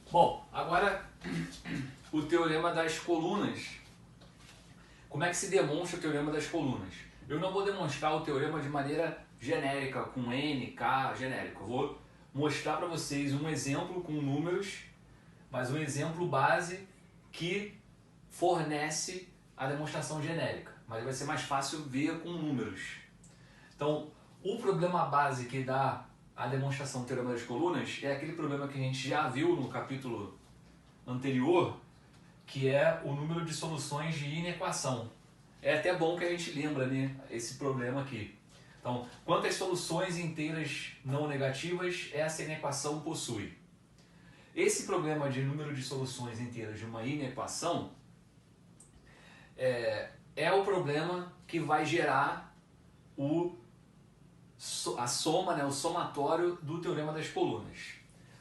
Bom, agora o teorema das colunas. Como é que se demonstra o teorema das colunas? Eu não vou demonstrar o teorema de maneira genérica, com N, K, genérico. Eu vou mostrar para vocês um exemplo com números, mas um exemplo base que fornece a demonstração genérica. Mas vai ser mais fácil ver com números. Então, o problema base que dá a demonstração do teorema das colunas é aquele problema que a gente já viu no capítulo anterior, que é o número de soluções de inequação. É até bom que a gente lembra, né, esse problema aqui. Então, quantas soluções inteiras não negativas essa inequação possui? Esse problema de número de soluções inteiras de uma inequação é o problema que vai gerar a soma, né, o somatório do teorema das colunas.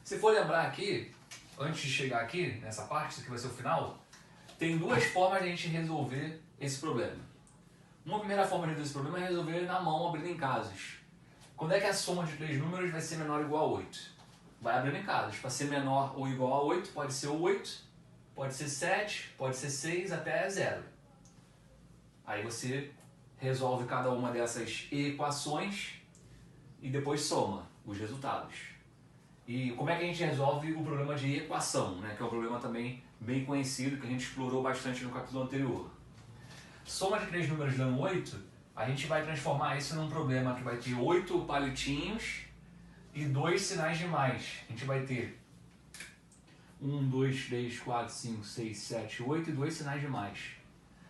Se for lembrar aqui, antes de chegar aqui, nessa parte, isso aqui vai ser o final, tem duas formas de a gente resolver esse problema. Uma primeira forma de resolver esse problema é resolver na mão, abrindo em casos. Quando é que a soma de três números vai ser menor ou igual a 8? Vai abrindo em casos. Para ser menor ou igual a 8, pode ser 8, pode ser 7, pode ser 6, até 0. Aí você resolve cada uma dessas equações e depois soma os resultados. E como é que a gente resolve o problema de equação, né? Que é um problema também bem conhecido, que a gente explorou bastante no capítulo anterior. Soma de três números dando 8, a gente vai transformar isso num problema que vai ter 8 palitinhos e 2 sinais de mais. A gente vai ter 1, 2, 3, 4, 5, 6, 7, 8 e 2 sinais de mais.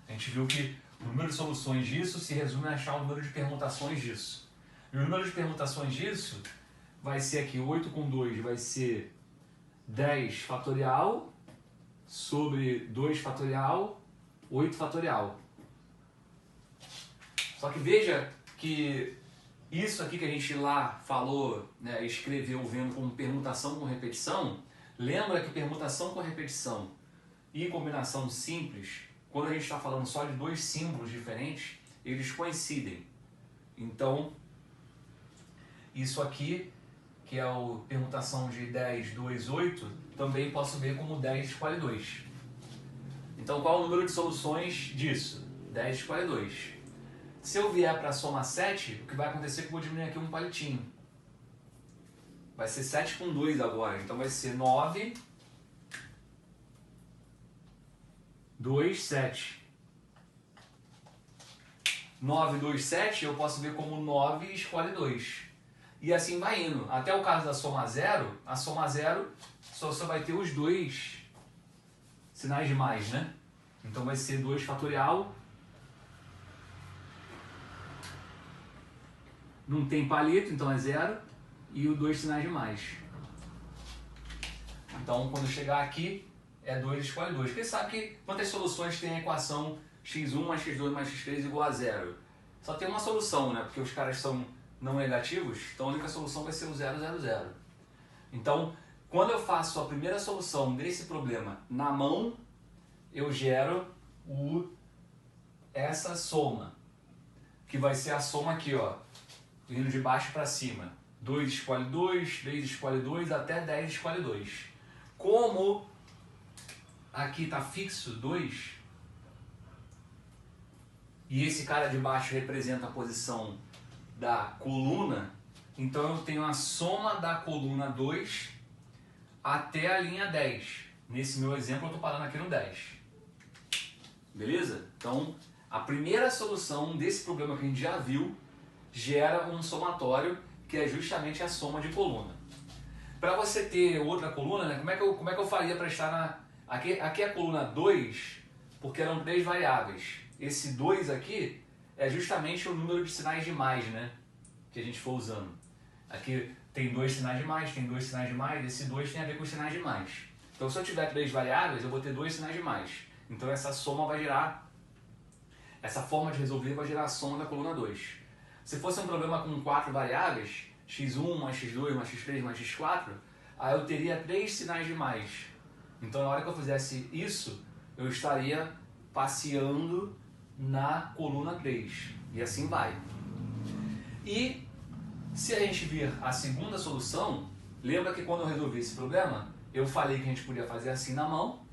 A gente viu que o número de soluções disso se resume a achar o número de permutações disso. E o número de permutações disso vai ser aqui, 8 com 2 vai ser 10 fatorial sobre 2 fatorial, 8 fatorial. Só que veja que isso aqui que a gente lá falou, né, escreveu vendo como permutação com repetição, lembra que permutação com repetição e combinação simples, quando a gente está falando só de dois símbolos diferentes, eles coincidem. Então, isso aqui, que é a permutação de 10, 2, 8, também posso ver como 10 escolhe 2. Então, qual é o número de soluções disso? 10 escolhe 2. Se eu vier para somar 7, o que vai acontecer é que eu vou diminuir aqui um palitinho. Vai ser 7 com 2 agora, então vai ser 9, 2, 7. 9, 2, 7 eu posso ver como 9 escolhe 2. E assim vai indo. Até o caso da soma zero, a soma zero só vai ter os dois sinais de mais, né? Então vai ser 2 fatorial. Não tem palito, então é 0. E os dois sinais de mais. Então quando chegar aqui, é 2 escolhe 2. Porque sabe que quantas soluções tem a equação x1 mais x2 mais x3 igual a 0? Só tem uma solução, né? Porque os caras são não negativos, então a única solução vai ser o 0, 0, 0. Então, quando eu faço a primeira solução desse problema na mão, eu gero essa soma, que vai ser a soma aqui, ó, indo de baixo para cima. 2 escolhe 2, 3 escolhe 2, até 10 escolhe 2. Como aqui está fixo 2, e esse cara de baixo representa a posição da coluna, então eu tenho a soma da coluna 2 até a linha 10. Nesse meu exemplo eu estou parando aqui no 10. Beleza? Então, a primeira solução desse problema que a gente já viu gera um somatório que é justamente a soma de coluna. Para você ter outra coluna, né, como é que eu faria para estar na... Aqui é a coluna 2, porque eram 3 variáveis. Esse 2 aqui é justamente o número de sinais de mais, né, que a gente for usando. Aqui tem 2 sinais de mais, tem 2 sinais de mais, esse 2 tem a ver com os sinais de mais. Então se eu tiver 3 variáveis, eu vou ter 2 sinais de mais. Então essa soma vai gerar, essa forma de resolver vai gerar a soma da coluna 2. Se fosse um problema com 4 variáveis, x1 mais x2 mais x3 mais x4, aí eu teria 3 sinais de mais. Então na hora que eu fizesse isso, eu estaria passeando na coluna 3. E assim vai. E se a gente vir a segunda solução, lembra que quando eu resolvi esse problema, eu falei que a gente podia fazer assim na mão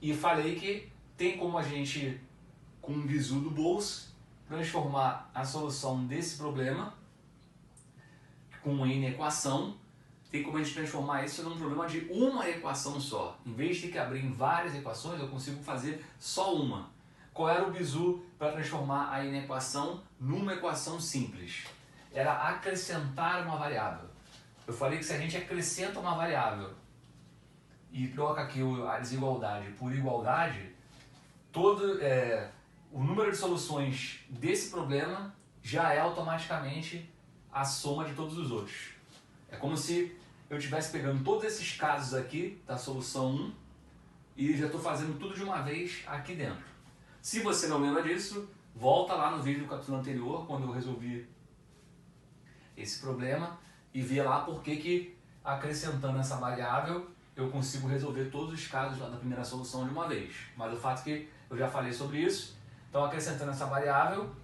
e falei que tem como a gente, com um bizu do bolso, transformar a solução desse problema com N equação, tem como a gente transformar isso num problema de uma equação só. Em vez de ter que abrir em várias equações, eu consigo fazer só uma. Qual era o bizu para transformar a N equação numa equação simples? Era acrescentar uma variável. Eu falei que se a gente acrescenta uma variável e troca aqui a desigualdade por igualdade, o número de soluções desse problema já é automaticamente a soma de todos os outros. É como se eu estivesse pegando todos esses casos aqui da solução 1 e já estou fazendo tudo de uma vez aqui dentro. Se você não lembra disso, volta lá no vídeo do capítulo anterior, quando eu resolvi esse problema, e vê lá por que acrescentando essa variável eu consigo resolver todos os casos lá da primeira solução de uma vez. Mas o fato é que eu já falei sobre isso, então acrescentando essa variável,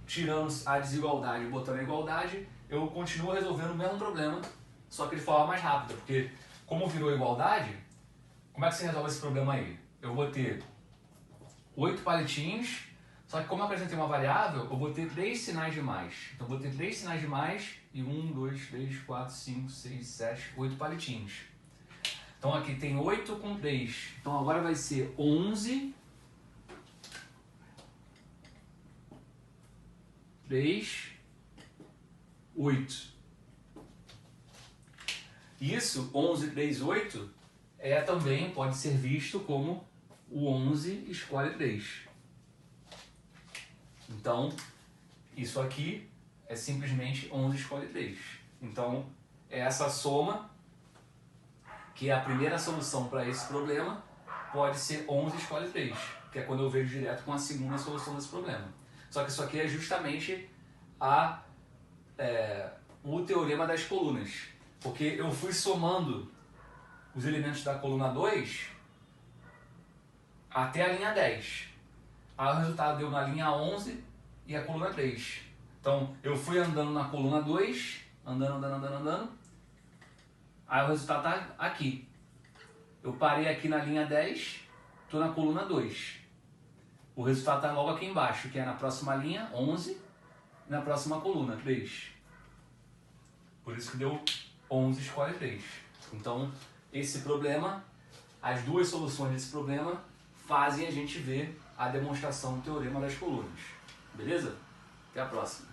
tirando a desigualdade e botando a igualdade, eu continuo resolvendo o mesmo problema, só que de forma mais rápida, porque como virou igualdade, como é que você resolve esse problema aí? Eu vou ter 8 palitinhos, só que como eu acrescentei uma variável, eu vou ter 3 sinais de mais. Então eu vou ter 3 sinais de mais e 1, 2, 3, 4, 5, 6, 7, 8 palitinhos. Então aqui tem 8 com 3. Então agora vai ser 11, 3, 8. Isso, 11, 3, 8, também pode ser visto como o 11 escolhe 3. Então, isso aqui é simplesmente 11 escolhe 3. Então, essa soma, que é a primeira solução para esse problema, pode ser 11 escolhe 3, que é quando eu vejo direto com a segunda solução desse problema. Só que isso aqui é justamente o teorema das colunas, porque eu fui somando os elementos da coluna 2 até a linha 10. Aí o resultado deu na linha 11 e a coluna 3. Então eu fui andando na coluna 2, andando. Aí o resultado está aqui. Eu parei aqui na linha 10, estou na coluna 2. O resultado está logo aqui embaixo, que é na próxima linha, 11, e na próxima coluna, 3. Por isso que deu 11 escolhe 3. Então, esse problema, as duas soluções desse problema, fazem a gente ver a demonstração do teorema das colunas. Beleza? Até a próxima.